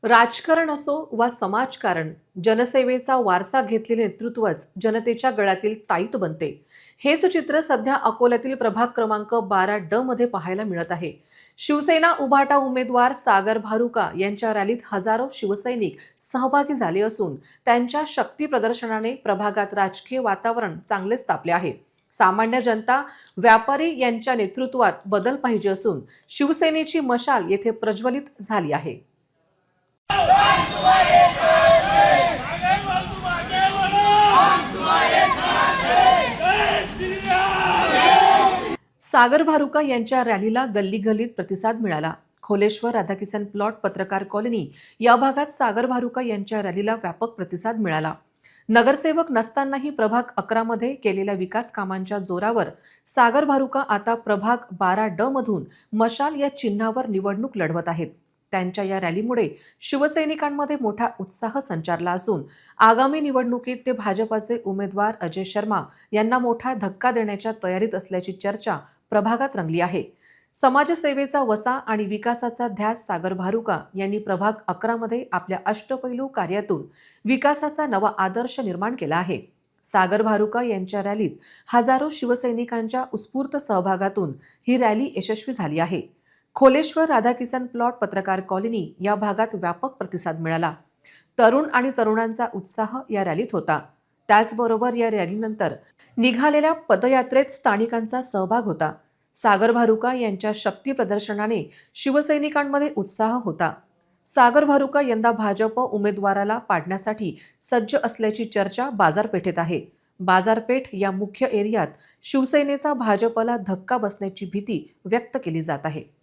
राजकारण असो वा समाजकारण, जनसेवेचा वारसा घेतलेले नेतृत्वच जनतेच्या गळ्यातील ताईत बनते. हेच चित्र सध्या अकोल्यातील प्रभाग क्रमांक 12 ड मध्ये पाहायला मिळत आहे. शिवसेना उभाटा उमेदवार सागर भारुका यांच्या रॅलीत हजारो शिवसैनिक सहभागी झाले असून त्यांच्या शक्ती प्रदर्शनाने प्रभागात राजकीय वातावरण चांगलेच तापले आहे. सामान्य जनता, व्यापारी यांच्या नेतृत्वात बदल पाहिजे असून शिवसेनेची मशाल येथे प्रज्वलित झाली आहे. सागर भारुका यांच्या रॅलीला गल्लीगल्लीत प्रतिसाद मिळाला. खोलेश्वर राधाकिसन प्लॉट पत्रकार कॉलनी या भागात सागर भारुका यांच्या रॅलीला व्यापक प्रतिसाद मिळाला. नगरसेवक नसतानाही प्रभाग 11 मध्ये केलेल्या विकास कामांच्या जोरावर सागर भारुका आता प्रभाग 12 ड मधून मशाल या चिन्हावर निवडणूक लढवत आहेत. त्यांच्या या रॅलीमुळे शिवसैनिकांमध्ये मोठा उत्साह संचारला असून आगामी निवडणुकीत ते भाजपाचे उमेदवार अजय शर्मा यांना मोठा धक्का देण्याच्या तयारीत असल्याची चर्चा प्रभागात रंगली आहे. समाजसेवेचा वसा आणि विकासाचा ध्यास सागर भारुका यांनी प्रभाग 11 मध्ये आपल्या अष्टपैलू कार्यातून विकासाचा नवा आदर्श निर्माण केला आहे. सागर भारुका यांच्या रॅलीत हजारो शिवसैनिकांच्या उत्स्फूर्त सहभागातून ही रॅली यशस्वी झाली आहे. खोलेश्वर राधाकिसन प्लॉट पत्रकार कॉलनी या भागात व्यापक प्रतिसाद मिळाला. तरुण आणि तरुणांचा उत्साह या रॅलीत होता. त्याचबरोबर या रॅलीनंतर निघालेल्या पदयात्रेत स्थानिकांचा सहभाग होता. सागर भारुका यांच्या शक्ती प्रदर्शनाने शिवसैनिकांमध्ये उत्साह होता. सागर भारुका यंदा भाजप उमेदवाराला पाडण्यासाठी सज्ज असल्याची चर्चा बाजारपेठेत आहे. बाजारपेठ या मुख्य एरियात शिवसेनेचा भाजपला धक्का बसण्याची भीती व्यक्त केली जात आहे.